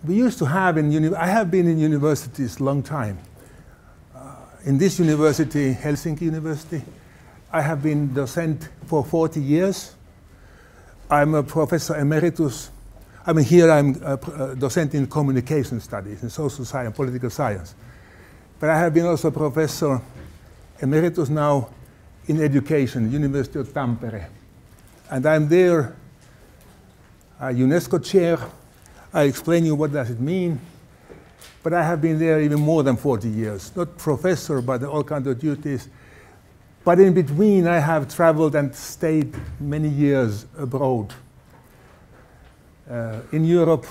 we used to have I have been in universities a long time. In this university, Helsinki University, I have been docent for 40 years. I'm a professor emeritus. I mean, here I'm a docent in communication studies, in social science, political science. But I have been also a professor emeritus now in education, University of Tampere. And I'm there, a UNESCO chair. I explain you what does it mean. But I have been there even more than 40 years. Not professor, but all kinds of duties. But in between, I have traveled and stayed many years abroad. In Europe,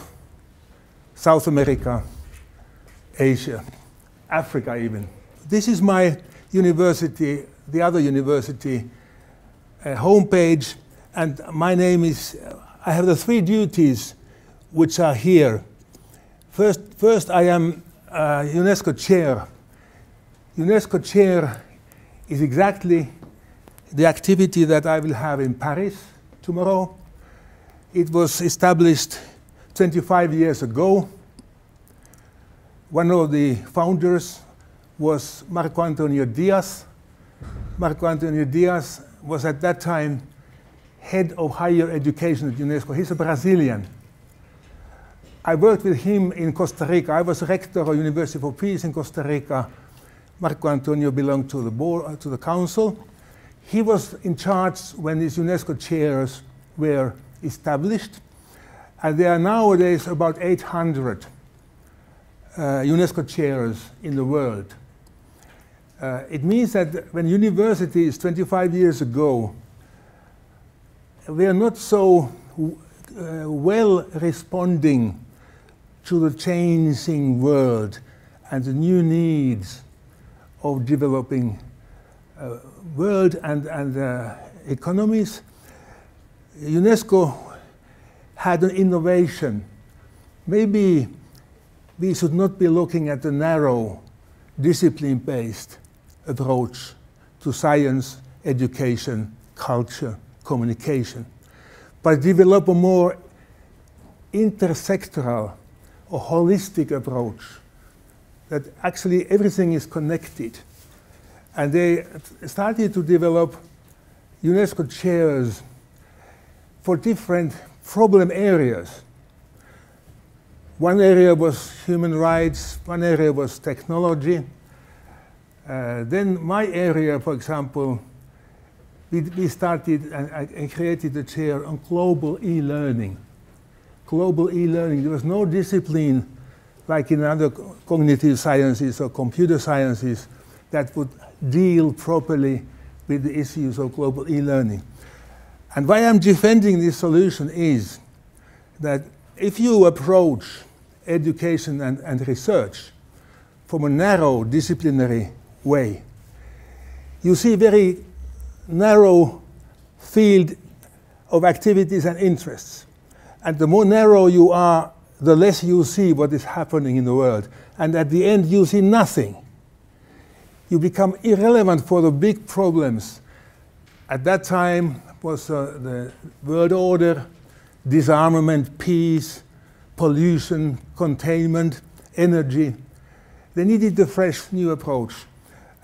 South America, Asia, Africa even. This is my university, the other university homepage, and my name is, I have the 3 duties which are here. First I am UNESCO chair. UNESCO chair is exactly the activity that I will have in Paris tomorrow. It was established 25 years ago. One of the founders was Marco Antonio Diaz. Marco Antonio Diaz was at that time head of higher education at UNESCO. He's a Brazilian. I worked with him in Costa Rica. I was rector of University for Peace in Costa Rica. Marco Antonio belonged to the board, to the council. He was in charge when these UNESCO chairs were established. And there are nowadays about 800 UNESCO chairs in the world. It means that when universities 25 years ago were not so well responding to the changing world and the new needs of developing world and economies, UNESCO had an innovation. Maybe we should not be looking at the narrow, discipline-based approach to science, education, culture, communication, but develop a more intersectoral or holistic approach that actually everything is connected. And they started to develop UNESCO chairs for different problem areas. One area was human rights, one area was technology. Then my area, for example, we started and created a chair on global e-learning. Global e-learning, there was no discipline like in other cognitive sciences or computer sciences that would deal properly with the issues of global e-learning. And why I'm defending this solution is that if you approach education and research from a narrow disciplinary way, you see very narrow field of activities and interests. And the more narrow you are, the less you see what is happening in the world. And at the end, you see nothing. You become irrelevant for the big problems. At that time was the world order, disarmament, peace, pollution, containment, energy. They needed a fresh new approach.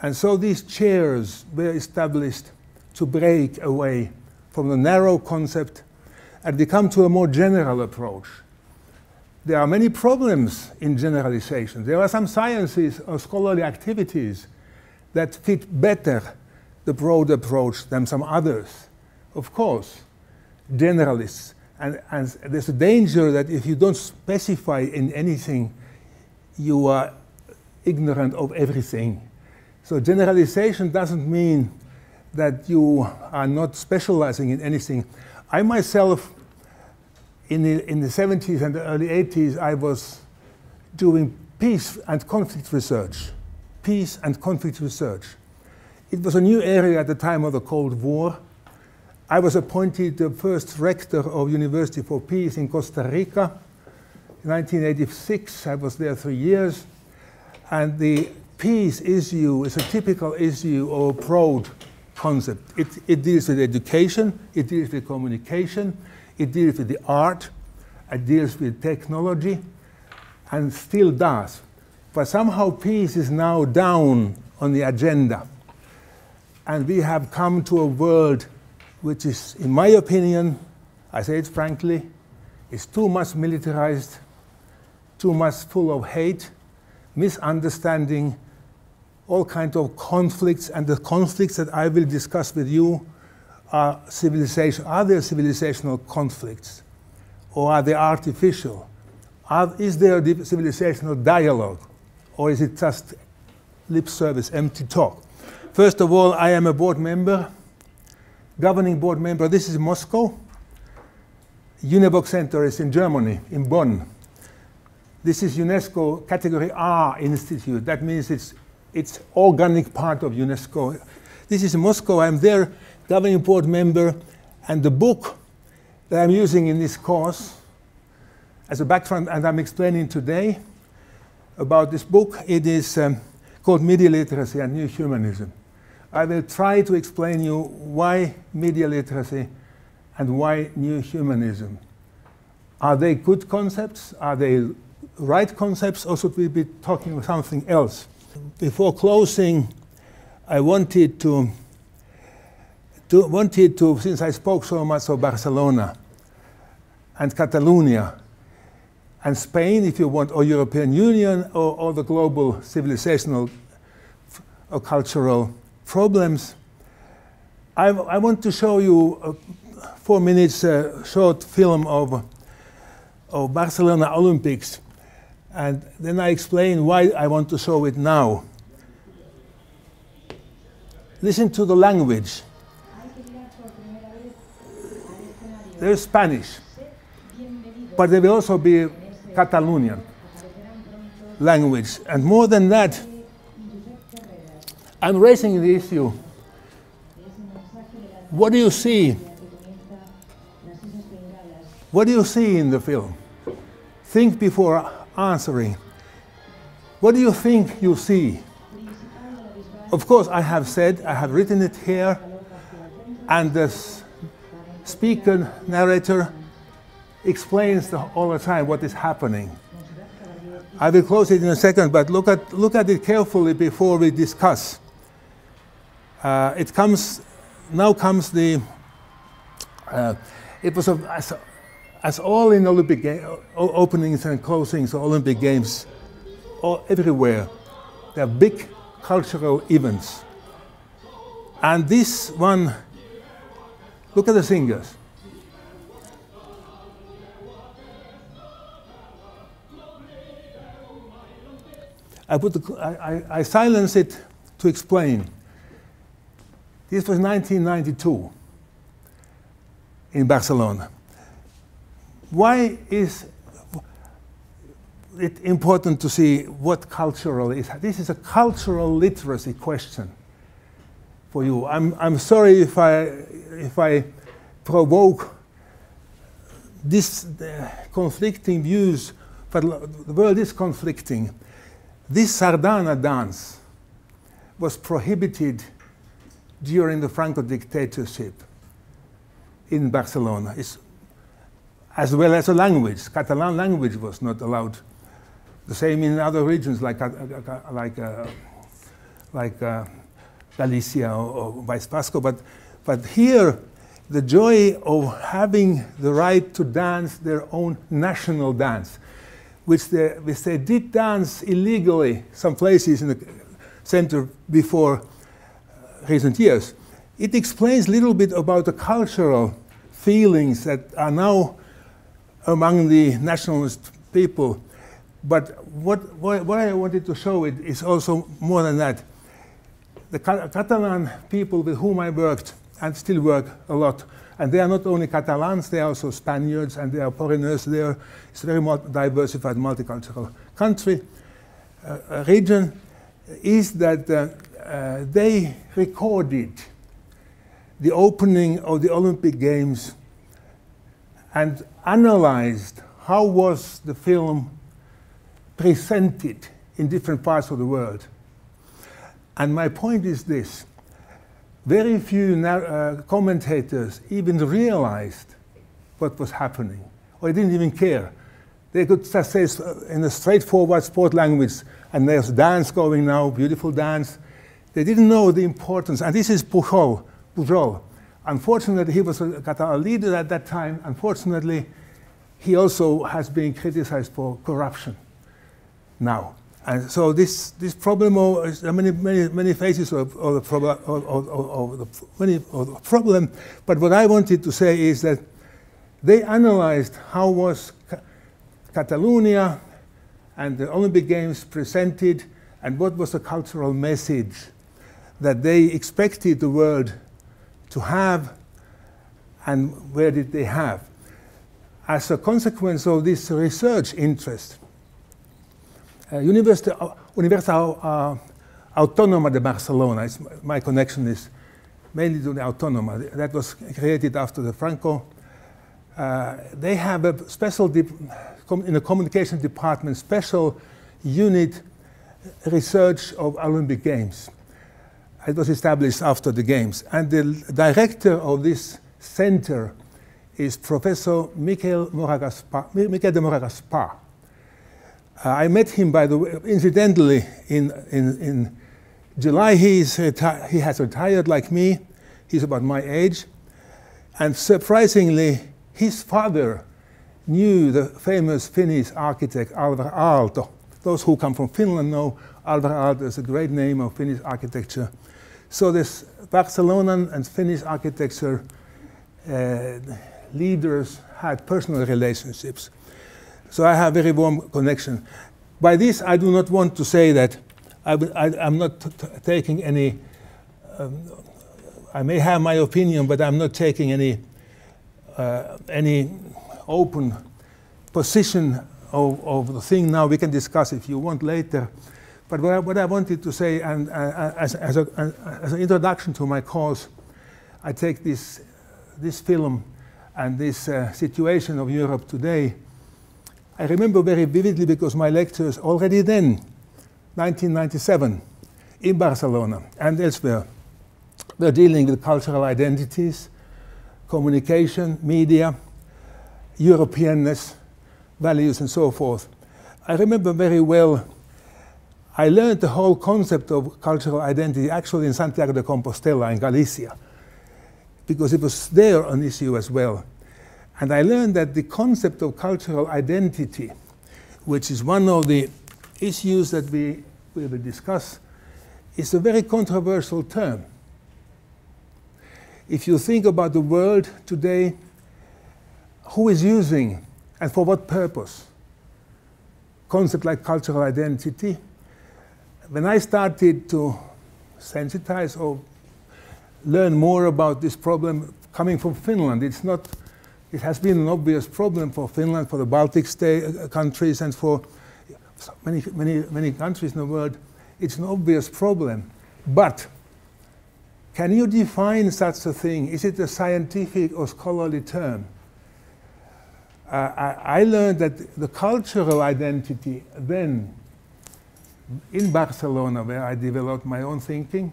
And so these chairs were established to break away from the narrow concept and become to a more general approach. There are many problems in generalization. There are some sciences or scholarly activities that fit better the broad approach than some others. Of course, generalists. And there's a danger that if you don't specify in anything, you are ignorant of everything. So generalization doesn't mean that you are not specializing in anything. I myself, in the 70s and the early 80s, I was doing peace and conflict research. Peace and conflict research. It was a new area at the time of the Cold War. I was appointed the first rector of University for Peace in Costa Rica. In 1986, I was there 3 years. And the peace issue is a typical issue of a broad concept. It deals with education, it deals with communication, it deals with the art, it deals with technology, and still does. But somehow peace is now down on the agenda. And we have come to a world which is, in my opinion, I say it frankly, is too much militarized, too much full of hate, misunderstanding, all kinds of conflicts, and the conflicts that I will discuss with you are civilization. Are there civilizational conflicts, or are they artificial? Is there a civilizational dialogue, or is it just lip service, empty talk? First of all, I am a board member, governing board member. This is Moscow. UNEVOC Center is in Germany, in Bonn. This is UNESCO Category R Institute. That means it's organic part of UNESCO. This is Moscow. I'm there, governing board member, and the book that I'm using in this course as a background, and I'm explaining today about this book, it is called Media Literacy and New Humanism. I will try to explain you why media literacy and why new humanism. Are they good concepts? Are they right concepts, or should we be talking about something else? Before closing, I wanted to, since I spoke so much of Barcelona and Catalonia and Spain, if you want, or European Union, or the global civilizational or cultural problems, I want to show you a 4 minutes short film of Barcelona Olympics, and then I explain why I want to show it now. Listen to the language. There's Spanish, but there will also be Catalonian language, and more than that, I'm raising the issue. What do you see? What do you see in the film? Think before answering. What do you think you see? Of course, I have written it here, and the speaker, narrator, explains all the time what is happening. I will close it in a second, but look at it carefully before we discuss. Now comes the, it was as all in Olympic openings and closings of Olympic Games, everywhere, there are big cultural events. And this one, look at the singers. I silence it to explain. This was 1992 in Barcelona. Why is it important to see what cultural is? This is a cultural literacy question for you. I'm sorry if I provoke this conflicting views, but the world is conflicting. This sardana dance was prohibited during the Franco dictatorship in Barcelona, as well as a language. Catalan language was not allowed. The same in other regions like Galicia or País Vasco. But here, the joy of having the right to dance their own national dance, which they did dance illegally some places in the center before recent years. It explains a little bit about the cultural feelings that are now among the nationalist people. But what I wanted to show it is also more than that. The Catalan people with whom I worked and still work a lot, and they are not only Catalans, they are also Spaniards, and they are foreigners there. It's a very diversified, multicultural country, region, is that they recorded the opening of the Olympic Games and analyzed how was the film presented in different parts of the world. And my point is this: very few commentators even realized what was happening, or didn't even care. They could just say in a straightforward sport language, and there's dance going now, beautiful dance. They didn't know the importance, and this is Pujol. Unfortunately, he was a leader at that time. Unfortunately, he also has been criticized for corruption now. And so this problem, many phases of the problem. But what I wanted to say is that they analyzed how was Catalonia and the Olympic Games presented, and what was the cultural message that they expected the world to have, and where did they have. As a consequence of this research interest, Universidad Autónoma de Barcelona, my connection is mainly to the Autónoma, that was created after the Franco. They have a special, in the communication department, special unit research of Olympic Games. It was established after the Games. And the director of this center is Professor Miquel de Moragaspar. I met him, by the way, incidentally, in July. He has retired like me. He's about my age. And surprisingly, his father knew the famous Finnish architect Alvar Aalto. Those who come from Finland know Alvar Aalto is a great name of Finnish architecture. So this Barcelonan and Finnish architecture leaders had personal relationships. So I have a very warm connection. By this, I do not want to say that I'm not taking any, I may have my opinion, but I'm not taking any open position of the thing now. We can discuss if you want later. But what I wanted to say, and as an introduction to my cause, I take this film and this situation of Europe today. I remember very vividly because my lectures already then, 1997, in Barcelona and elsewhere, were dealing with cultural identities, communication, media, Europeanness, values, and so forth. I remember very well, I learned the whole concept of cultural identity actually in Santiago de Compostela in Galicia, because it was there an issue as well. And I learned that the concept of cultural identity, which is one of the issues that we will discuss, is a very controversial term. If you think about the world today, who is using and for what purpose concept like cultural identity? When I started to sensitize or learn more about this problem coming from Finland, it has been an obvious problem for Finland, for the Baltic countries, and for many countries in the world. It's an obvious problem. But can you define such a thing? Is it a scientific or scholarly term? I learned that the cultural identity then, in Barcelona, where I developed my own thinking,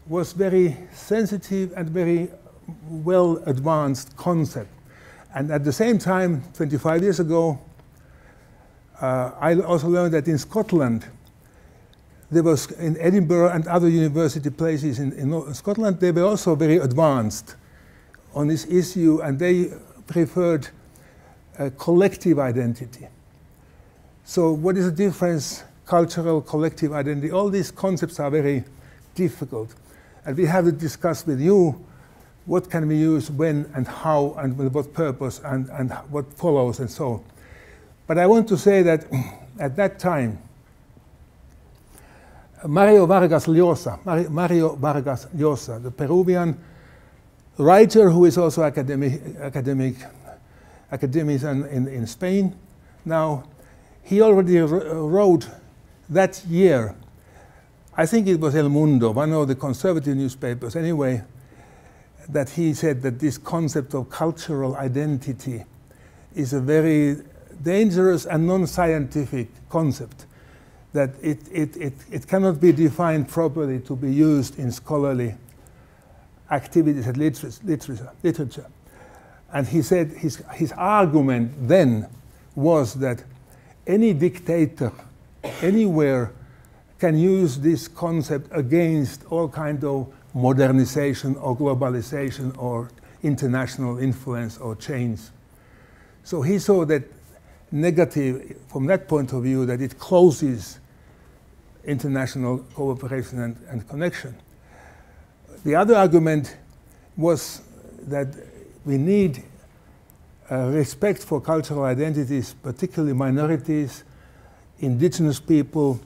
was very sensitive and very well advanced concept. And at the same time, 25 years ago, I also learned that in Scotland, there was in Edinburgh and other university places in Scotland, they were also very advanced on this issue, and they preferred collective identity. So what is the difference? Cultural, collective identity, all these concepts are very difficult. And we have to discuss with you what can we use, when and how, and with what purpose, and what follows, and so on. But I want to say that at that time, Mario Vargas Llosa, the Peruvian writer who is also academic in Spain now, he already wrote that year, I think it was El Mundo, one of the conservative newspapers anyway, that he said that this concept of cultural identity is a very dangerous and non-scientific concept, that it cannot be defined properly to be used in scholarly activities and literature. And he said his argument then was that any dictator anywhere can use this concept against all kind of modernization or globalization or international influence or change. So he saw that negative from that point of view, that it closes international cooperation and connection. The other argument was that we need respect for cultural identities, particularly minorities, indigenous people,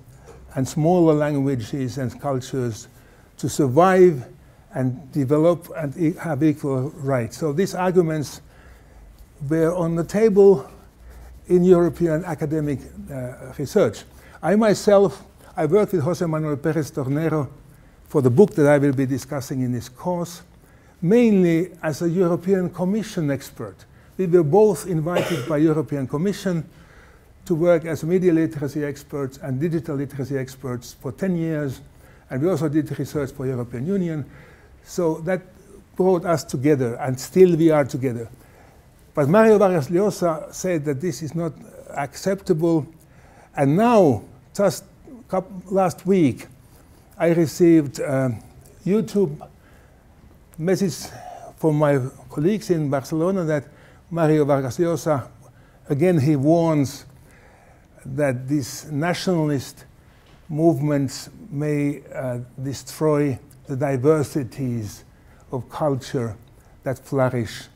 and smaller languages and cultures to survive and develop and have equal rights. So these arguments were on the table in European academic research. I myself, I worked with José Manuel Pérez Tornero for the book that I will be discussing in this course, mainly as a European Commission expert. We were both invited by European Commission to work as media literacy experts and digital literacy experts for 10 years, and we also did research for European Union. So that brought us together, and still we are together. But Mario Vargas Llosa said that this is not acceptable, and now, just last week, I received a YouTube message from my colleagues in Barcelona that Mario Vargas Llosa, again, he warns that these nationalist movements may destroy the diversities of culture that flourish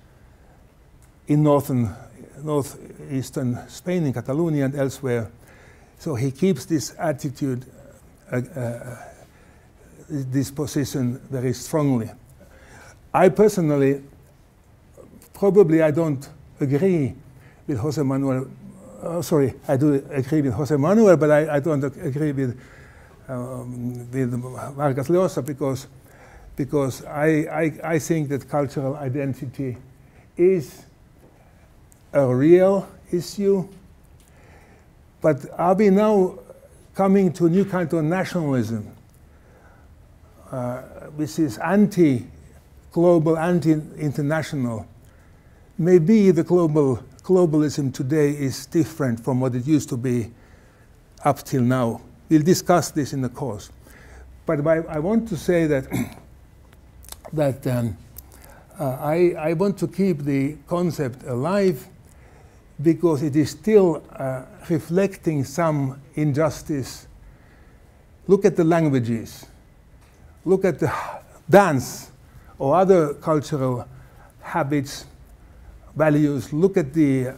in northeastern Spain, in Catalonia and elsewhere. So he keeps this attitude, this position very strongly. I personally, probably I don't agree with José Manuel. Sorry, I do agree with José Manuel, but I don't agree with Vargas Llosa because I think that cultural identity is a real issue. But are we now coming to a new kind of nationalism, which is anti-global, anti-international? Maybe the globalism today is different from what it used to be up till now. We'll discuss this in the course. But I want to say that I want to keep the concept alive because it is still reflecting some injustice. Look at the languages. Look at the dance or other cultural habits, values. Look at the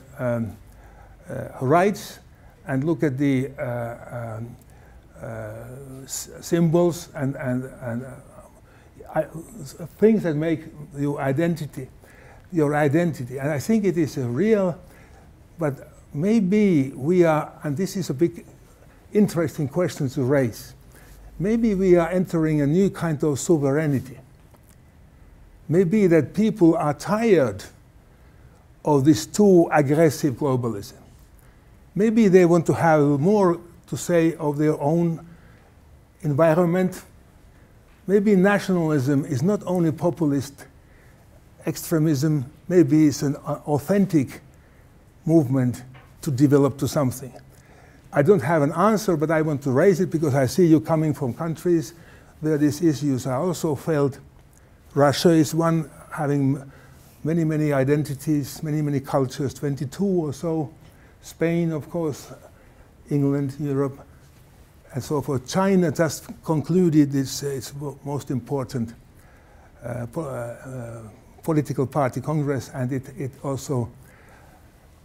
rights and look at the symbols and things that make your identity. And I think it is a real, but maybe we are, and this is a big interesting question to raise, maybe we are entering a new kind of sovereignty. Maybe that people are tired of this too aggressive globalism. Maybe they want to have more to say of their own environment. Maybe nationalism is not only populist extremism, maybe it's an authentic movement to develop to something. I don't have an answer, but I want to raise it because I see you coming from countries where these issues are also felt. Russia is one having many, many identities, many, many cultures, 22 or so. Spain, of course, England, Europe, and so forth. China just concluded its most important political party congress, and it also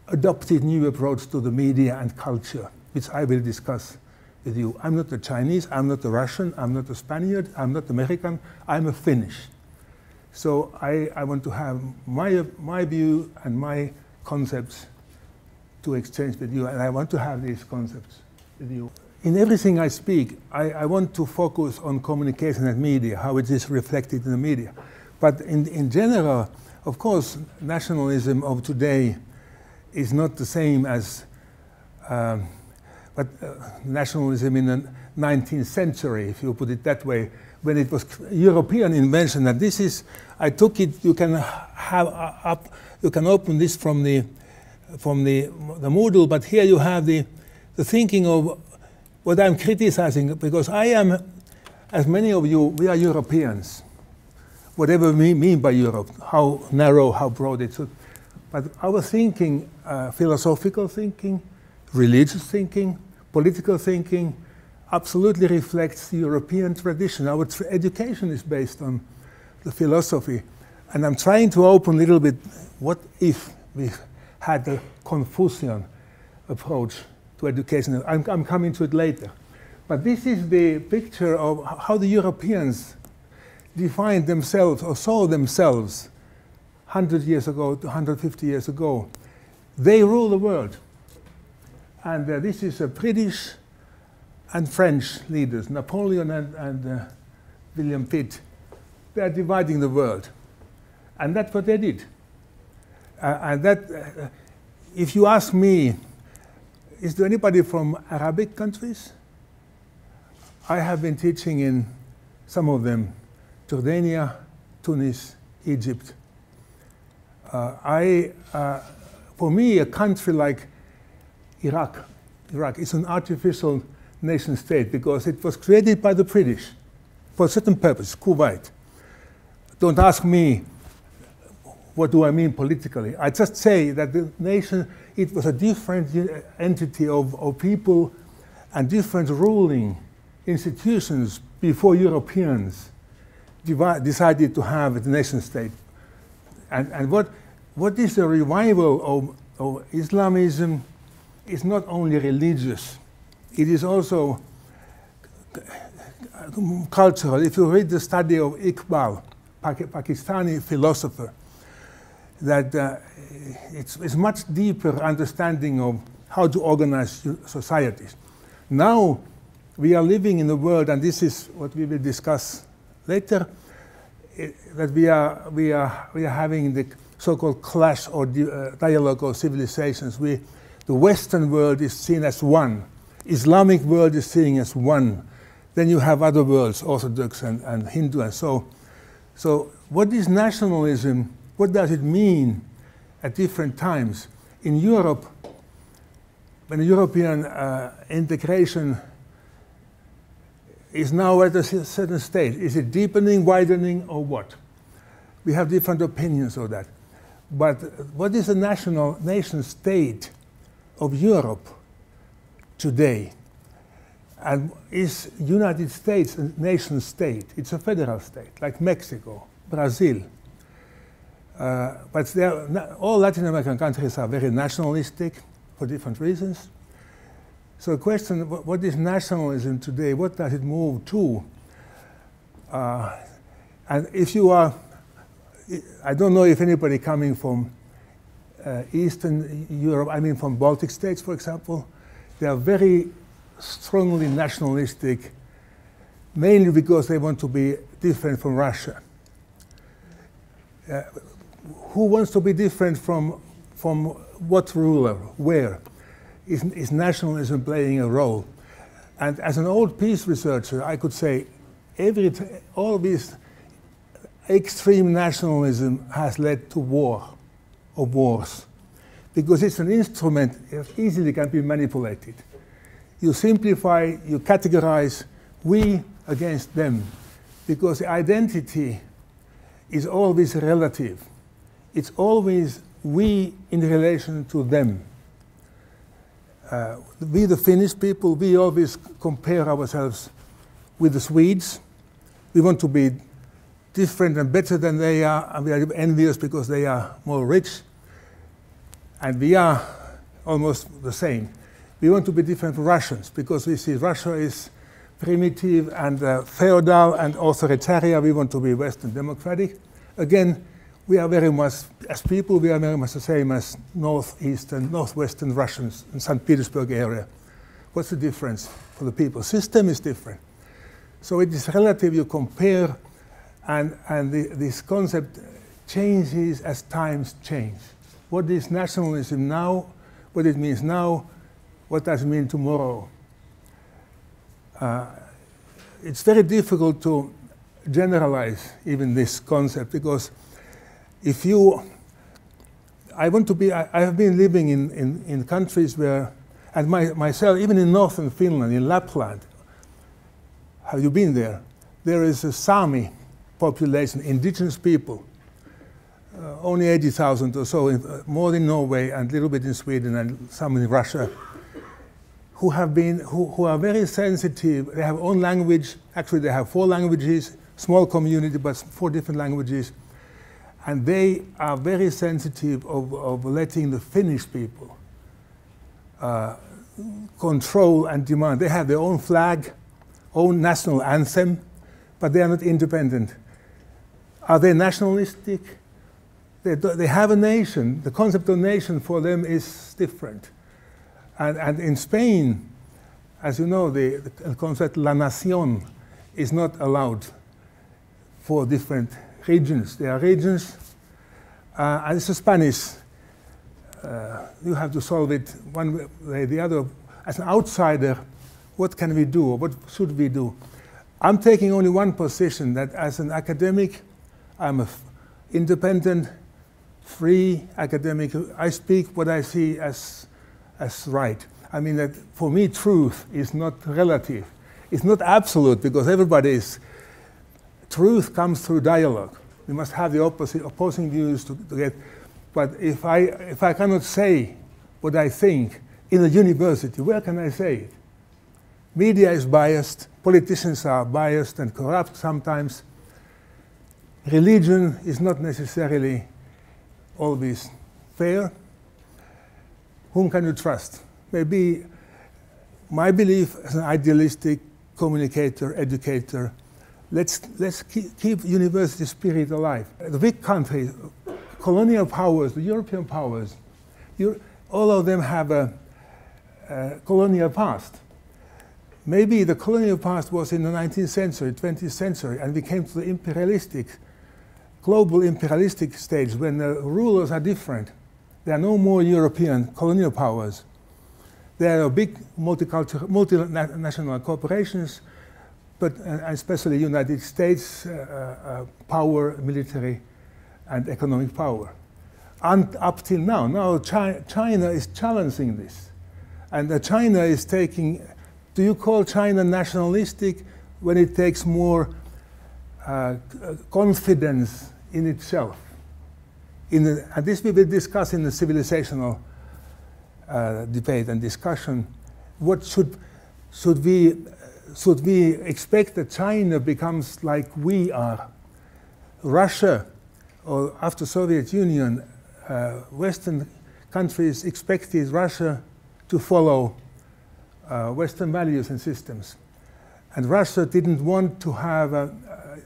adopted new approach to the media and culture, which I will discuss with you. I'm not a Chinese, I'm not a Russian, I'm not a Spaniard, I'm not American, I'm a Finnish. So I want to have my view and my concepts to exchange with you, and I want to have these concepts with you. In everything I speak, I want to focus on communication and media, how it is reflected in the media. But in general, of course, nationalism of today is not the same as nationalism in the 19th century, if you put it that way, when it was European invention. And this is, I took it, you can have you can open this from the from the Moodle, but here you have the thinking of what I'm criticizing, because I am, as many of you, we are Europeans. Whatever we mean by Europe, how narrow, how broad it should. But our thinking, philosophical thinking, religious thinking, political thinking, absolutely reflects the European tradition. Our education is based on the philosophy. And I'm trying to open a little bit, what if we had a Confucian approach to education? I'm coming to it later. But this is the picture of how the Europeans defined themselves or saw themselves 100 years ago to 150 years ago. They rule the world. And this is British and French leaders, Napoleon and William Pitt. They are dividing the world. And that's what they did. And that, if you ask me, is there anybody from Arabic countries? I have been teaching in some of them, Jordania, Tunis, Egypt. For me, a country like Iraq is an artificial nation state because it was created by the British for a certain purpose, Kuwait. Don't ask me what do I mean politically. I just say that the nation, it was a different entity of people and different ruling institutions before Europeans decided to have a nation state. And what is the revival of Islamism is not only religious, it is also cultural. If you read the study of Iqbal, Pakistani philosopher, that it's much deeper understanding of how to organize societies. Now we are living in a world, and this is what we will discuss later, that we are having the so-called clash or dialogue of civilizations. The Western world is seen as one. Islamic world is seen as one. Then you have other worlds, Orthodox and Hindu and so. So what is nationalism? What does it mean at different times? In Europe, when European integration is now at a certain stage, is it deepening, widening, or what? We have different opinions of that. But what is the nation state of Europe today? And is United States a nation state? It's a federal state, like Mexico, Brazil. But all Latin American countries are very nationalistic for different reasons. So the question, what is nationalism today? What does it move to? And if you are, I don't know if anybody coming from Eastern Europe, I mean from Baltic states, for example, they are very strongly nationalistic, mainly because they want to be different from Russia. Who wants to be different from what ruler, where? Is nationalism playing a role? And as an old peace researcher, I could say all this extreme nationalism has led to war or wars, because it's an instrument that easily can be manipulated. You simplify, you categorize, we against them, because the identity is always relative. It's always we in relation to them. We, the Finnish people, we always compare ourselves with the Swedes. We want to be different and better than they are, and we are envious because they are more rich. And we are almost the same. We want to be different from Russians because we see Russia is primitive and feudal and authoritarian. We want to be Western democratic. Again, we are very much, as people, we are very much the same as northeastern, northwestern Russians in St. Petersburg area. What's the difference for the people? System is different. So it is relative, you compare, and this concept changes as times change. What is nationalism now? What it means now? What does it mean tomorrow? It's very difficult to generalize even this concept, because if you I want to be, I have been living in countries where, and myself, even in northern Finland, in Lapland, have you been there? There is a Sami population, indigenous people, only 80,000 or so, more in Norway and a little bit in Sweden and some in Russia, who are very sensitive. They have own language. Actually, they have 4 languages, small community, but 4 different languages. And they are very sensitive of letting the Finnish people control and demand. They have their own flag, own national anthem, but they are not independent. Are they nationalistic? They have a nation. The concept of nation for them is different. And in Spain, as you know, the concept la nación is not allowed for different regions. There are regions, and it's a Spanish. You have to solve it one way or the other. As an outsider, what can we do, or what should we do? I'm taking only one position, that as an academic, I'm an independent, free academic. I speak what I see as right. I mean that for me, truth is not relative. It's not absolute, because truth comes through dialogue. We must have the opposing views to get. But if I cannot say what I think in a university, where can I say it? Media is biased. Politicians are biased and corrupt sometimes. Religion is not necessarily always fair. Whom can you trust? Maybe my belief as an idealistic communicator, educator, let's keep university spirit alive. The big countries, colonial powers, the European powers, all of them have a colonial past. Maybe the colonial past was in the 19th century, 20th century, and we came to the global imperialistic stage when the rulers are different. There are no more European colonial powers. There are big multinational corporations, but especially United States power, military and economic power. And up till now China is challenging this. And China is taking, do you call China nationalistic when it takes more confidence in itself? And this we will discuss in the civilizational debate and discussion. What should we expect that China becomes like we are? Russia, or after Soviet Union, Western countries expected Russia to follow Western values and systems. And Russia didn't want to have a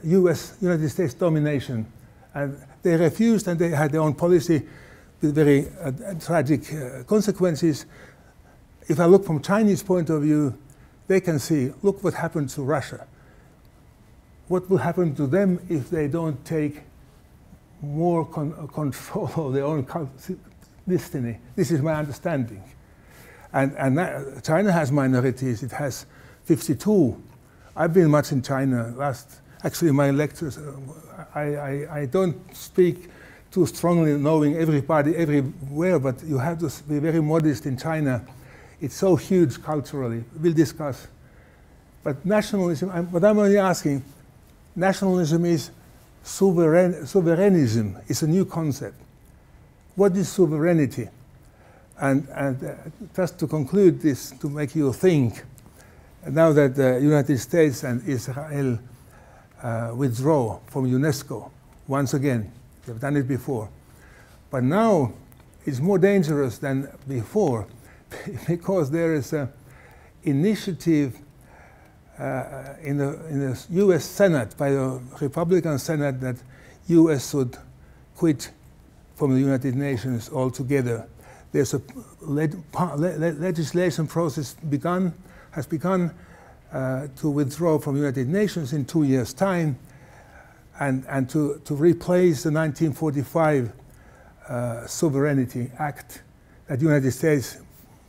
United States domination. And they refused, and they had their own policy with very tragic consequences. If I look from Chinese point of view, they can see, look what happened to Russia. What will happen to them if they don't take more control of their own destiny? This is my understanding. And China has minorities. It has 52. I've been much in China actually my lectures, I don't speak too strongly knowing everybody everywhere, but you have to be very modest in China. It's so huge culturally. We'll discuss. But nationalism, what I'm only asking, nationalism is sovereignism. It's a new concept. What is sovereignty? And just to conclude this, to make you think, now that the United States and Israel withdraw from UNESCO, once again, they've done it before. But now it's more dangerous than before because there is an initiative in the US Senate, by the Republican Senate, that US should quit from the United Nations altogether. There's a legislation process has begun to withdraw from the United Nations in 2 years' time, and to replace the 1945 Sovereignty Act that the United States,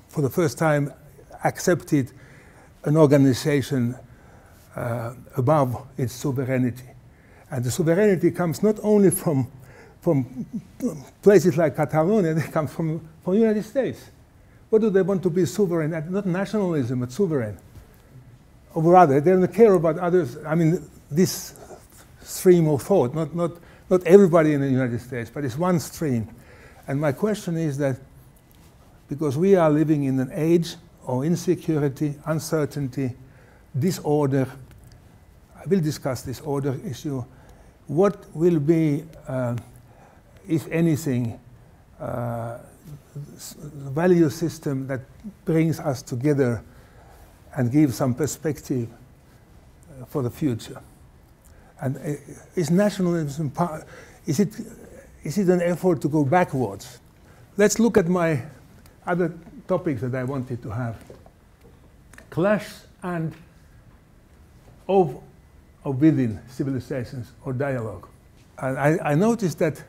for the first time, accepted an organization above its sovereignty. And the sovereignty comes not only from from places like Catalonia, they come from the United States. What do they want to be sovereign? Not nationalism, but sovereign. Or rather, they don't care about others. I mean, this stream of thought, not everybody in the United States, but it's one stream. And my question is that because we are living in an age of insecurity, uncertainty, disorder, I will discuss this order issue, what will be, if anything, value system that brings us together and gives some perspective for the future? And is nationalism, is it an effort to go backwards? Let's look at my other topics that I wanted to have. Clash and of within civilizations or dialogue. And I noticed that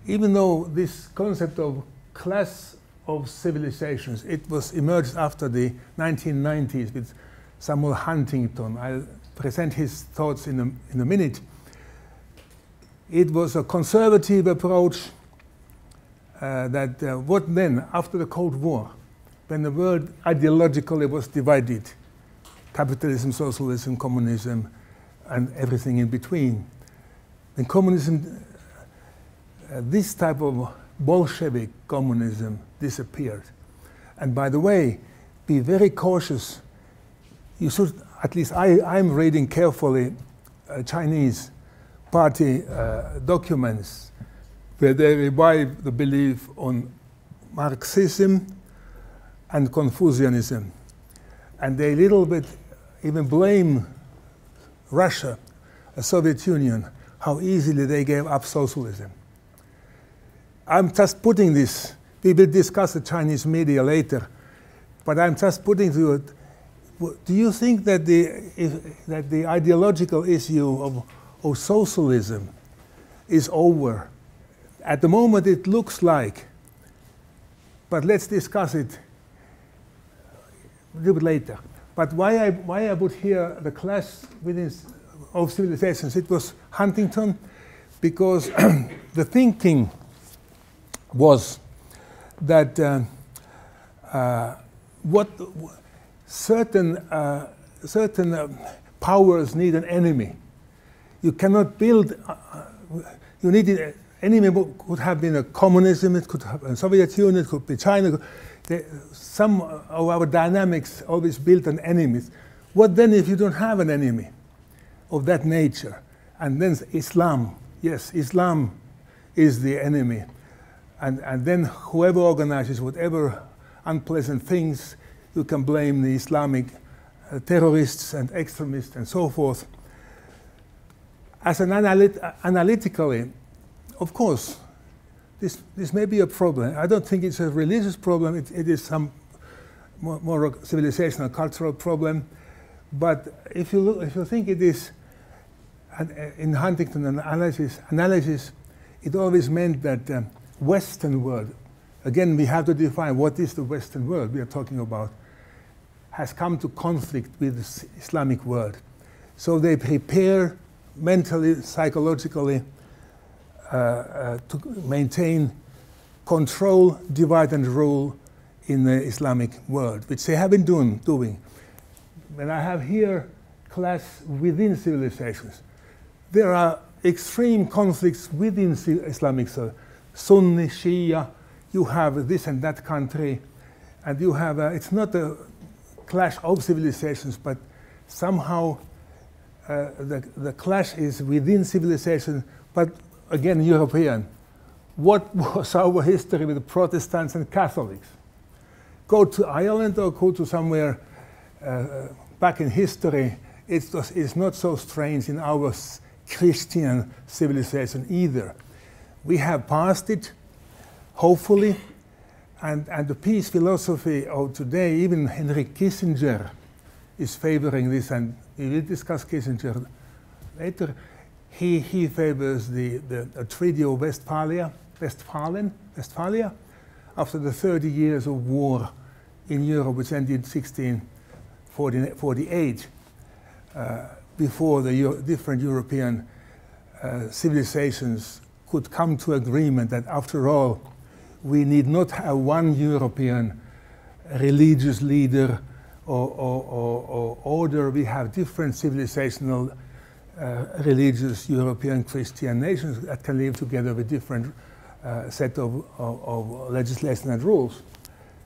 even though this concept of clash of civilizations, it was emerged after the 1990s with Samuel Huntington. I'll present his thoughts in a minute. It was a conservative approach what then, after the Cold War, when the world ideologically was divided, capitalism, socialism, communism, and everything in between. In communism, this type of Bolshevik communism disappeared. And by the way, be very cautious. You should, at least I'm reading carefully Chinese party documents where they revive the belief on Marxism and Confucianism. And they little bit even blame Russia, the Soviet Union, how easily they gave up socialism. I'm just putting this, we will discuss the Chinese media later, but I'm just putting to it, do you think that the ideological issue of socialism is over? At the moment it looks like, but let's discuss it a little bit later. But why I put here the clash within of civilizations, it was Huntington, because the thinking was that certain powers need an enemy. You cannot build, you need an enemy. Could have been a communism, it could have been a Soviet Union, it could be China. Some of our dynamics always built on enemies. What then if you don't have an enemy of that nature? And then Islam, yes, Islam is the enemy. And then whoever organizes whatever unpleasant things, you can blame the Islamic terrorists and extremists and so forth. As an analytically, of course, this may be a problem. I don't think it's a religious problem. It is some more a civilizational, cultural problem. But if you think it is, in Huntington analysis, it always meant that Western world, again, we have to define what is the Western world we are talking about, has come to conflict with the Islamic world. So they prepare mentally, psychologically, to maintain control, divide and rule in the Islamic world, which they have been doing. When I have here class within civilizations, there are extreme conflicts within Islamic civilization. Sunni, Shia, you have this and that country, and you have, it's not a clash of civilizations, but somehow the clash is within civilization, but again, European. What was our history with the Protestants and Catholics? Go to Ireland or go to somewhere back in history, it's not so strange in our Christian civilization either. We have passed it, hopefully, and the peace philosophy of today, even Henry Kissinger is favoring this, and we will discuss Kissinger later. He favors the Treaty of Westphalia after the 30 years of war in Europe, which ended in 1648, before the different European civilizations could come to agreement that after all, we need not have one European religious leader or order. We have different civilizational religious European Christian nations that can live together with different set of legislation and rules.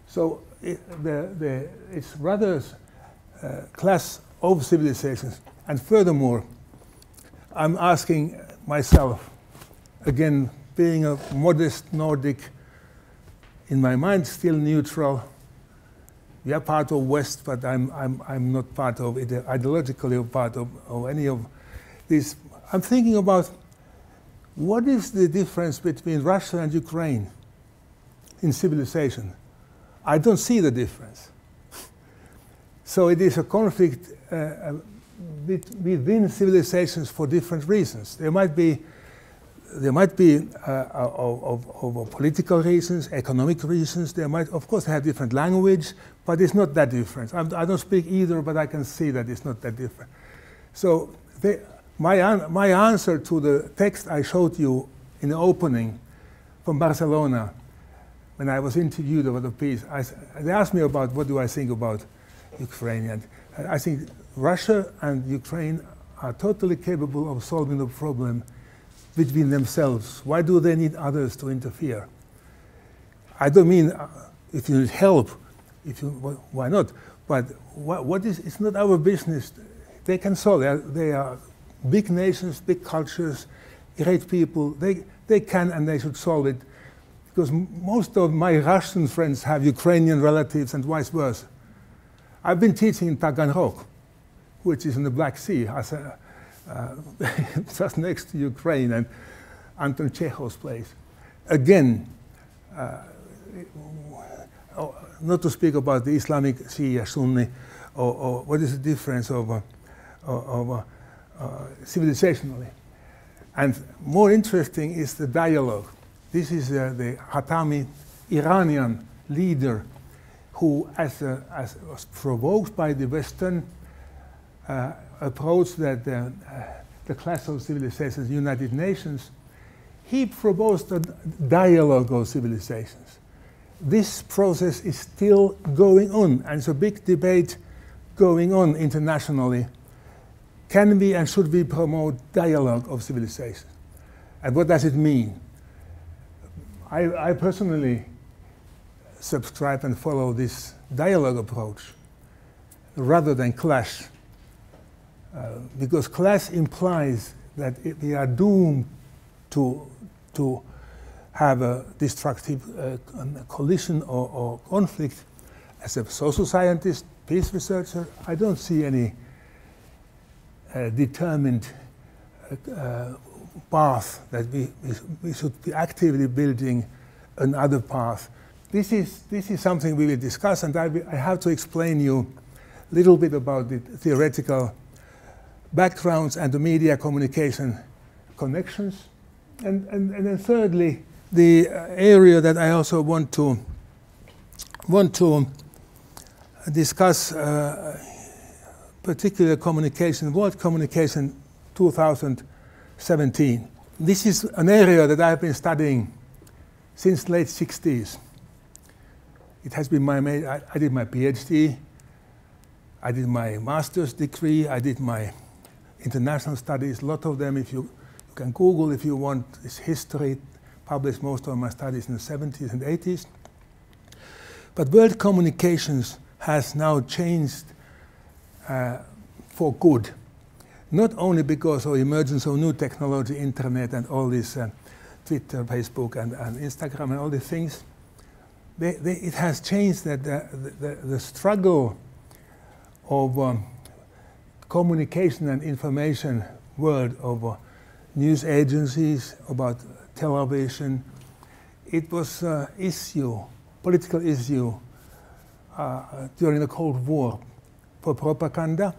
So it's rather class of civilizations. And furthermore, I'm asking myself, again, being a modest Nordic, in my mind still neutral. We are part of West, but I'm not part of it ideologically or part of any of this. I'm thinking about what is the difference between Russia and Ukraine in civilization. I don't see the difference. So it is a conflict within civilizations for different reasons. There might be of political reasons, economic reasons. They might, of course, have different language, but it's not that different. I don't speak either, but I can see that it's not that different. So my answer to the text I showed you in the opening from Barcelona, when I was interviewed about the piece, they asked me about what do I think about Ukrainian. I think Russia and Ukraine are totally capable of solving the problem between themselves. Why do they need others to interfere? I don't mean if you need help, why not? But it's not our business. They can solve it. They are big nations, big cultures, great people. They can and they should solve it. Because most of my Russian friends have Ukrainian relatives and vice versa. I've been teaching in Taganrog, which is in the Black Sea, just next to Ukraine and Anton Chekhov's place. Again, not to speak about the Islamic Shia, Sunni, or what is the difference of civilizationally. And more interesting is the dialogue. This is the Khatami Iranian leader who, as was provoked by the Western approach that the class of civilizations, United Nations, he proposed a dialogue of civilizations. This process is still going on, and it's a big debate going on internationally. Can we and should we promote dialogue of civilizations? And what does it mean? I personally subscribe and follow this dialogue approach rather than clash. Because clash implies that we are doomed to have a destructive collision or conflict. As a social scientist, peace researcher, I don't see any determined path that we should be actively building another path. This is something we will discuss, and I have to explain you a little bit about the theoretical backgrounds and the media communication connections. And then thirdly, the area that I also want to discuss, particular communication, World Communication 2017. This is an area that I've been studying since late 60s. It has been I did my PhD, I did my master's degree, I did my international studies, a lot of them, if you can Google if you want, is history, published most of my studies in the 70s and 80s. But world communications has now changed for good. Not only because of the emergence of new technology, internet and all this Twitter, Facebook and Instagram and all these things, it has changed that the struggle of communication and information world of news agencies, about television. It was an issue, political issue during the Cold War for propaganda,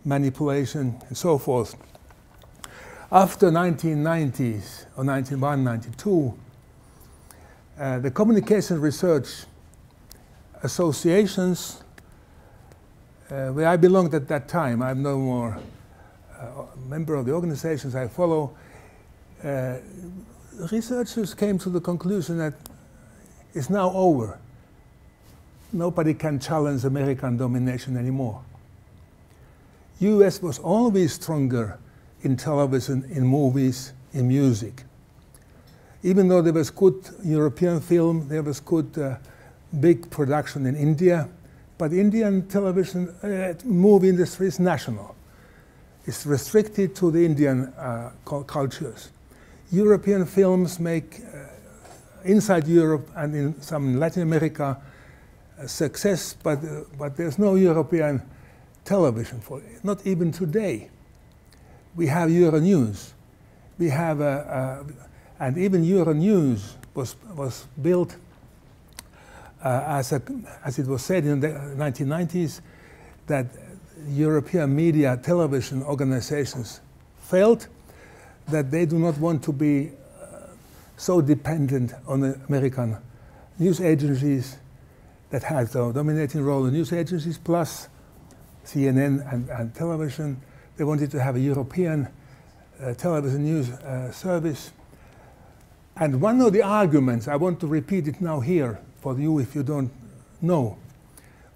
manipulation, and so forth. After 1990s, or 91, 92, the communication research associations, where I belonged at that time, I'm no more a member of the organizations I follow, researchers came to the conclusion that it's now over. Nobody can challenge American domination anymore. US was always stronger in television, in movies, in music. Even though there was good European film, there was good big production in India, but Indian television movie industry is national. It's restricted to the Indian cultures. European films make inside Europe and in some Latin America success, but there's no European television for it, not even today. We have Euronews. We have, and even Euronews was built as it was said in the 1990s, that European media television organizations felt that they do not want to be so dependent on the American news agencies that had the dominating role in news agencies, plus CNN and television. They wanted to have a European television news service. And one of the arguments, I want to repeat it now here for you if you don't know,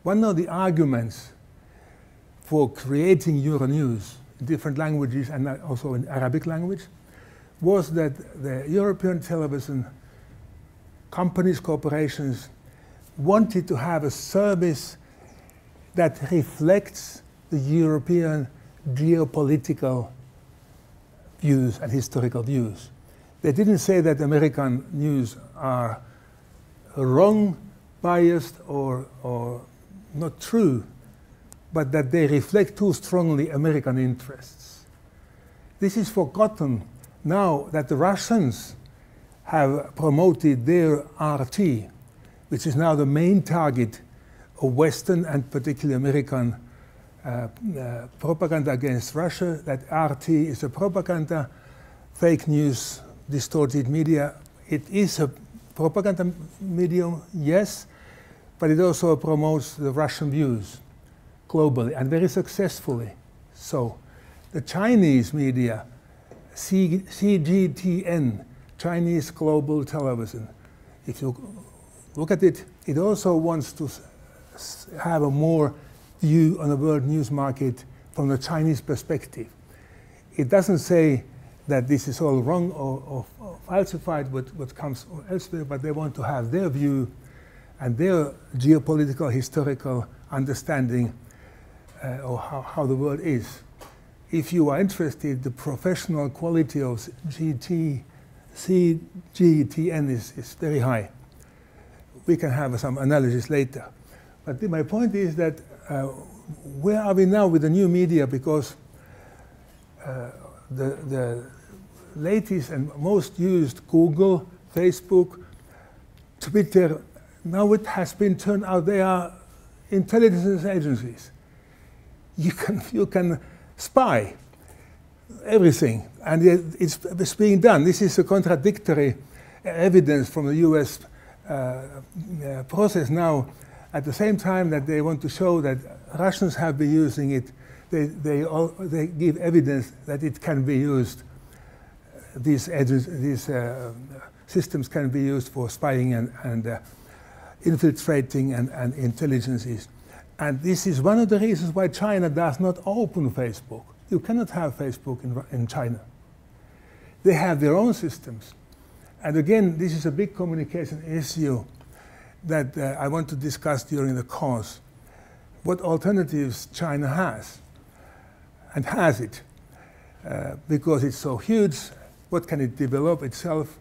one of the arguments for creating Euronews in different languages and also in Arabic language was that the European television companies, corporations, wanted to have a service that reflects the European geopolitical views and historical views. They didn't say that American news are wrong, biased, or not true, but that they reflect too strongly American interests. This is forgotten now that the Russians have promoted their RT, which is now the main target of Western and particularly American propaganda against Russia. That RT is a propaganda, fake news, distorted media. It is a propaganda medium, yes, but it also promotes the Russian views globally and very successfully. So the Chinese media, CGTN, Chinese Global Television, if you look at it, it also wants to have a more view on the world news market from the Chinese perspective. It doesn't say that this is all wrong or falsified what comes elsewhere, but they want to have their view and their geopolitical, historical understanding of how the world is. If you are interested, the professional quality of CGTN is very high. We can have some analysis later. But my point is that where are we now with the new media? Because the latest and most used Google, Facebook, Twitter, now it has been turned out they are intelligence agencies. You can spy everything, and it's being done. This is a contradictory evidence from the US process now. At the same time that they want to show that Russians have been using it, they give evidence that it can be used. These systems can be used for spying and infiltrating and intelligences. And this is one of the reasons why China does not open Facebook. You cannot have Facebook in China. They have their own systems. And again, this is a big communication issue that I want to discuss during the course. What alternatives China has, and has it, because it's so huge. What can it develop itself,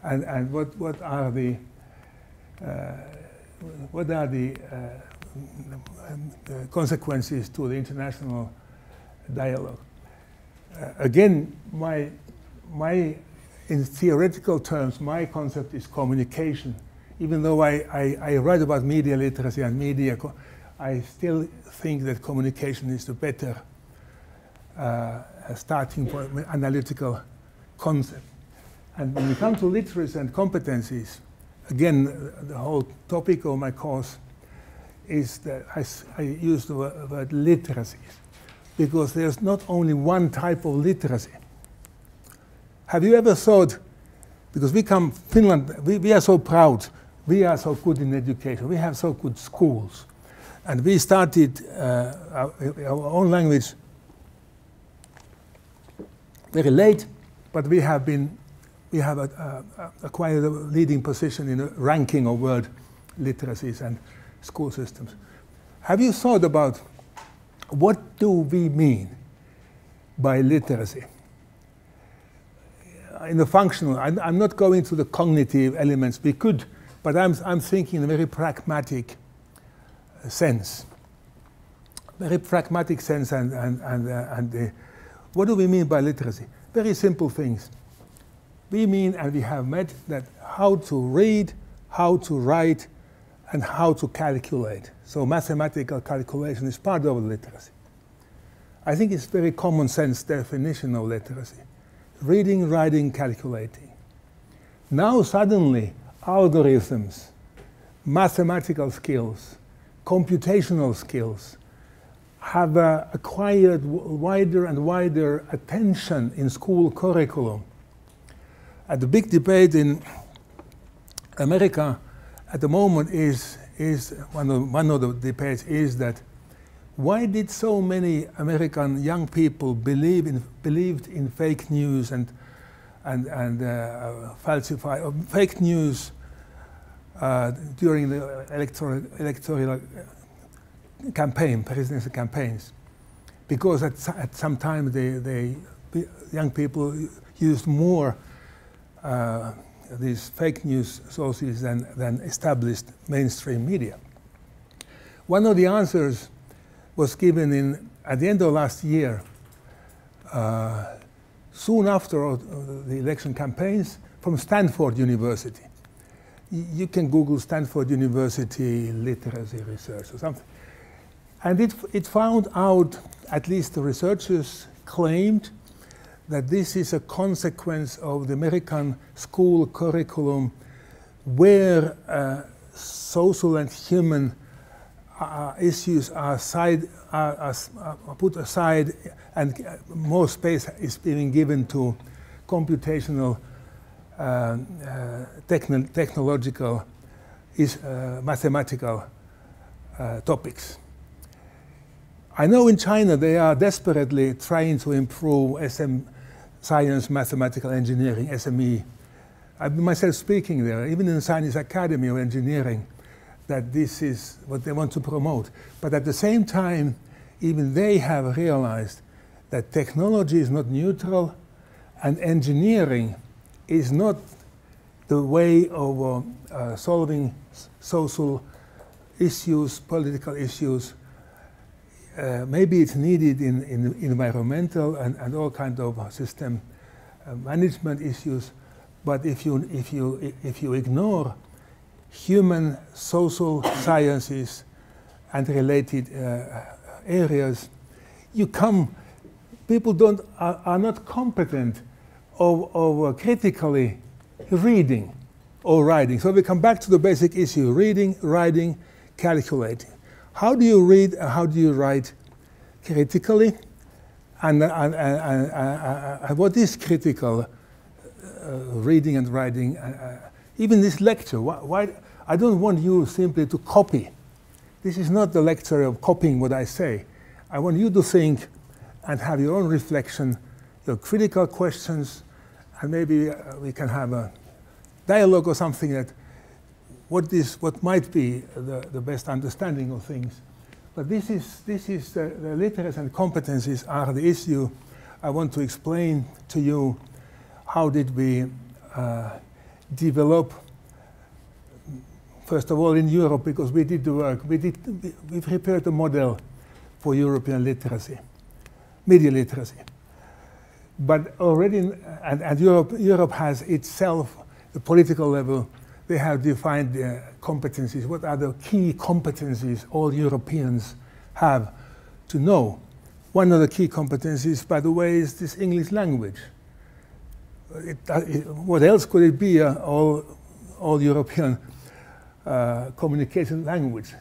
and what are the consequences to the international dialogue? Again, in theoretical terms, my concept is communication. Even though I write about media literacy and media, I still think that communication is the better starting point, analytical concept. And when we come to literacy and competencies, again, the whole topic of my course is that I use the word literacies, because there's not only one type of literacy. Have you ever thought Because Finland, we are so proud. We are so good in education. We have so good schools. And we started our own language very late, but we have acquired a leading position in a ranking of world literacies and school systems. Have you thought about what do we mean by literacy? In the functional, I'm not going to the cognitive elements. We could, but I'm thinking in a very pragmatic sense. Very pragmatic sense, and what do we mean by literacy? Very simple things. We mean, and we have met, that how to read, how to write, and how to calculate. So mathematical calculation is part of literacy. I think it's very common sense definition of literacy. Reading, writing, calculating. Now suddenly algorithms, mathematical skills, computational skills have acquired wider and wider attention in school curriculum. And the big debate in America at the moment is one of the debates is that why did so many American young people believed in fake news and falsify fake news during the electoral campaign, presidential campaigns? Because at some time young people used more these fake news sources than established mainstream media. One of the answers was given at the end of last year, soon after the election campaigns, from Stanford University. You can Google Stanford University literacy research or something. And it found out, at least the researchers claimed, that this is a consequence of the American school curriculum where social and human issues are put aside, and more space is being given to computational, technological, mathematical topics. I know in China they are desperately trying to improve science, mathematical engineering, SME. I've been myself speaking there, even in the Chinese Academy of Engineering, that this is what they want to promote. But at the same time, even they have realized that technology is not neutral and engineering is not the way of solving social issues, political issues. Maybe it's needed in environmental and all kinds of system management issues, but if you ignore human social sciences and related areas, people are not competent of critically reading or writing. So we come back to the basic issue: reading, writing, calculating. How do you read and how do you write critically? And what is critical reading and writing? Even this lecture, why I don't want you simply to copy. This is not the lecture of copying what I say. I want you to think and have your own reflection, your critical questions, and maybe we can have a dialogue or something that what might be the best understanding of things. But this is the literacy and competencies are the issue. I want to explain to you how did we develop, first of all in Europe, because we did the work. We prepared a model for European literacy, media literacy. But already, and Europe has itself, the political level, they have defined competencies. What are the key competencies all Europeans have to know? One of the key competencies, by the way, is this English language. What else could it be? All European communication language.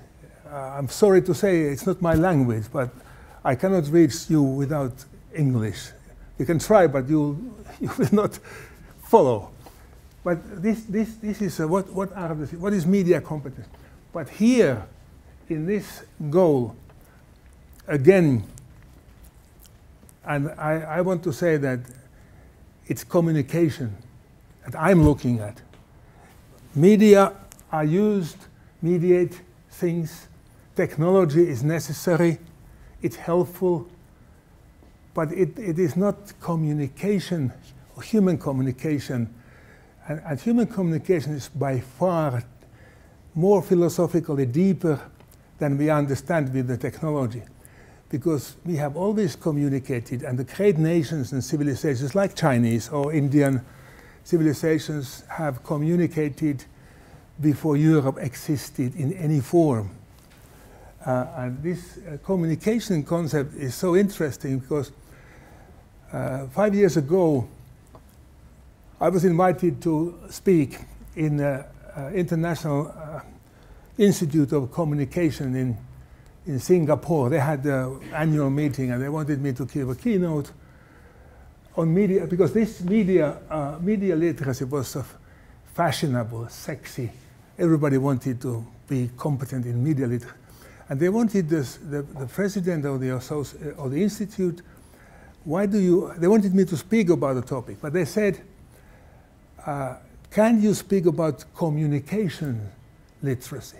I'm sorry to say it's not my language, but I cannot reach you without English. You can try, but you will not follow. But this is what is media competence? But here, in this goal, again, and I want to say that it's communication that I'm looking at. Media are used, mediate things. Technology is necessary, it's helpful, but it is not communication, or human communication. And human communication is by far more philosophically deeper than we understand with the technology. Because we have always communicated, and the great nations and civilizations like Chinese or Indian civilizations have communicated before Europe existed in any form. And this communication concept is so interesting because 5 years ago, I was invited to speak in the International Institute of Communication in Singapore. They had the annual meeting and they wanted me to give a keynote on media, because this media literacy was fashionable, sexy. Everybody wanted to be competent in media literacy. And they wanted the president of the institute, they wanted me to speak about the topic, but they said, can you speak about communication literacy?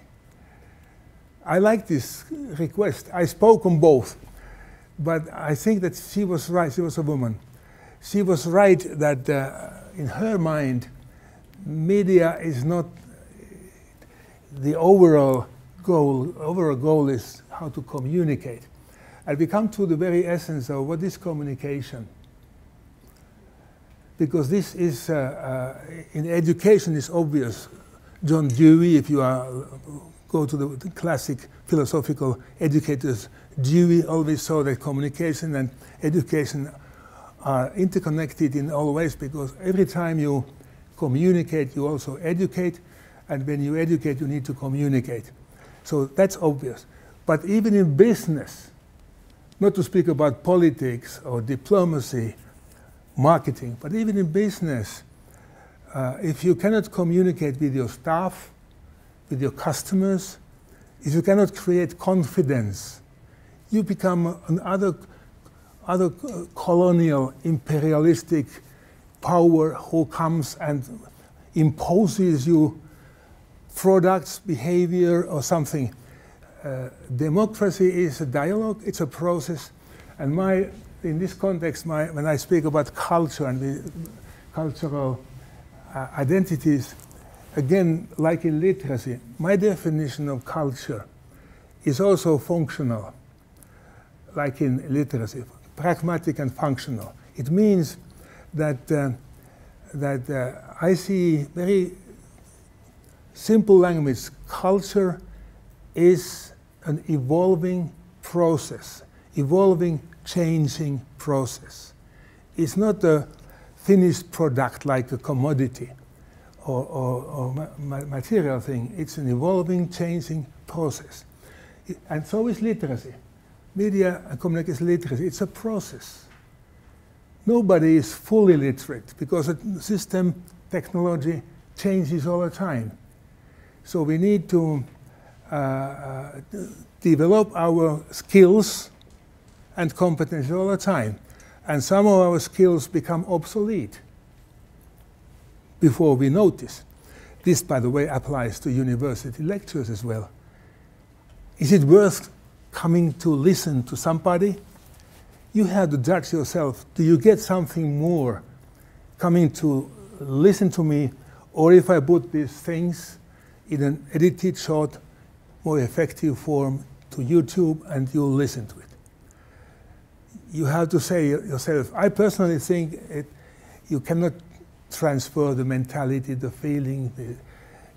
I like this request. I spoke on both, but I think that she was right. She was a woman. She was right that in her mind, media is not the overall goal. Overall goal is how to communicate. And we come to the very essence of what is communication. Because this is, in education is obvious. John Dewey, if you go to the classic philosophical educators, Dewey always saw that communication and education are interconnected in all ways, because every time you communicate, you also educate, and when you educate, you need to communicate. So that's obvious. But even in business, not to speak about politics or diplomacy, marketing, but even in business, if you cannot communicate with your staff, with your customers, if you cannot create confidence, you become another colonial, imperialistic power who comes and imposes you products, behavior, or something. Democracy is a dialogue, it's a process, and in this context, when I speak about culture and the cultural identities, again, like in literacy, my definition of culture is also functional, like in literacy, pragmatic and functional. It means that I see very simple language. Culture is an evolving process, evolving, changing process. It's not a finished product like a commodity or material thing. It's an evolving, changing process. And so is literacy. Media and communication literacy, it's a process. Nobody is fully literate because the system, technology changes all the time. So we need to develop our skills and competencies all the time. And some of our skills become obsolete before we notice. This, by the way, applies to university lectures as well. Is it worth coming to listen to somebody? You have to judge yourself. Do you get something more coming to listen to me, or if I put these things in an edited, short, more effective form to YouTube and you listen to it? You have to say yourself, I personally think you cannot transfer the mentality, the feeling, the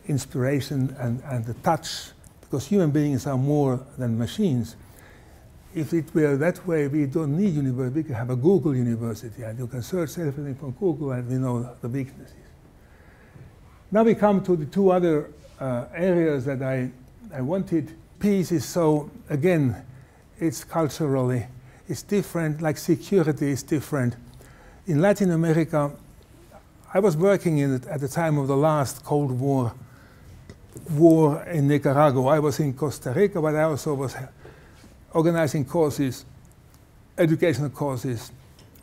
inspiration and the touch, because human beings are more than machines. If it were that way, we don't need university. We can have a Google University, and you can search everything from Google, and we know the weaknesses. Now we come to the two other areas that I wanted. Peace is so, again, it's culturally, it's different, like security is different. In Latin America, I was working at the time of the last Cold War in Nicaragua. I was in Costa Rica, but I also was organizing courses, educational courses.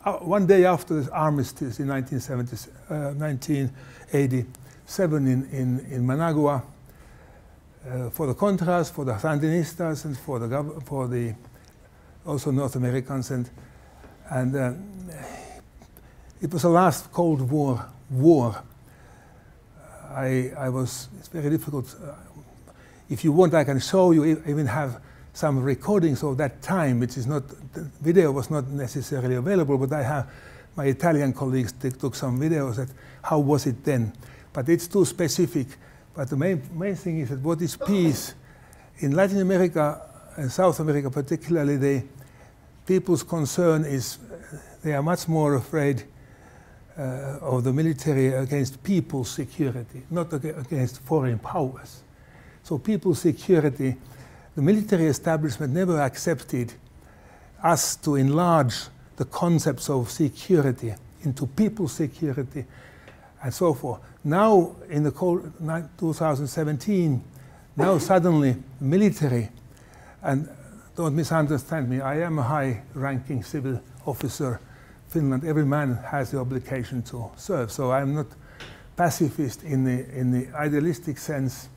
One day after the armistice in 1987 in Managua, for the Contras, for the Sandinistas, and for the also North Americans, and it was the last Cold War. It's very difficult. If you want, I can show you. I even have some recordings of that time, which is not, the video was not necessarily available, but I have my Italian colleagues took some videos that how was it then. But it's too specific. But the main thing is that what is peace? In Latin America and South America particularly, the people's concern is they are much more afraid of the military against people's security, not against foreign powers. So people's security, the military establishment never accepted us to enlarge the concepts of security into people's security and so forth. Now, in the 2017, now suddenly military, and don't misunderstand me, I am a high-ranking civil officer. Finland, every man has the obligation to serve, so I'm not pacifist in the idealistic sense.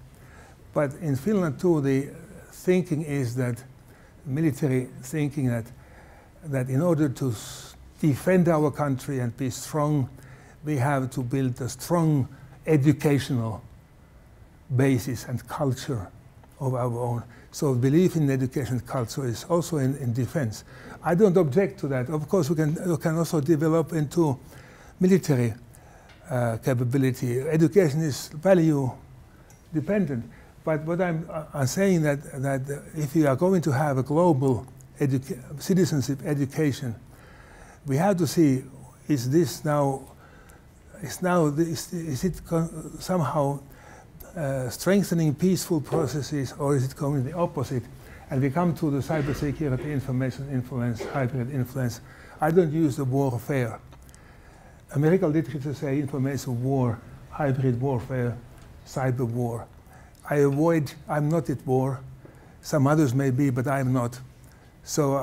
But in Finland too, the thinking is that, military thinking that in order to defend our country and be strong, we have to build a strong educational basis and culture of our own. So belief in education culture is also in defense. I don't object to that. Of course, we can also develop into military capability. Education is value dependent. But what I'm saying that if we are going to have a global citizenship education, we have to see, is it somehow strengthening peaceful processes, or is it going the opposite? And we come to the cybersecurity, information influence, hybrid influence. I don't use the warfare. American literature say information war, hybrid warfare, cyber war. I'm not at war. Some others may be, but I'm not. So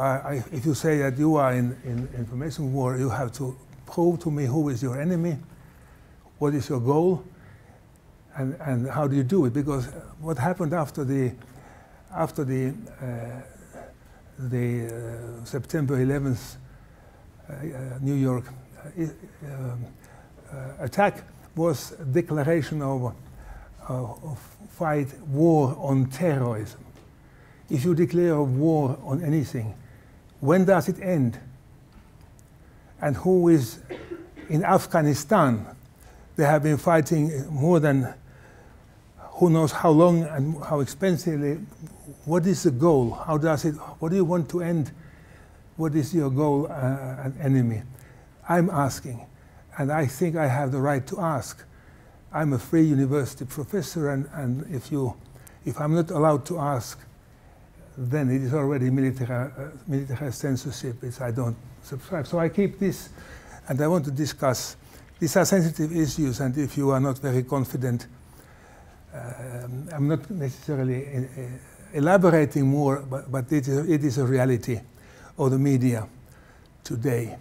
if you say that you are in information war, you have to prove to me who is your enemy, what is your goal, and how do you do it? Because what happened after the September 11th New York attack was a declaration of fight war on terrorism. If you declare a war on anything, when does it end? And who is in Afghanistan? They have been fighting more than who knows how long and how expensively. What is the goal? How does it? What do you want to end? What is your goal and enemy? I'm asking, and I think I have the right to ask. I'm a free university professor, and if I'm not allowed to ask, then it is already military censorship, which I don't subscribe. So I keep this, and I want to discuss. These are sensitive issues, and if you are not very confident, I'm not necessarily elaborating more, but it is a reality of the media today.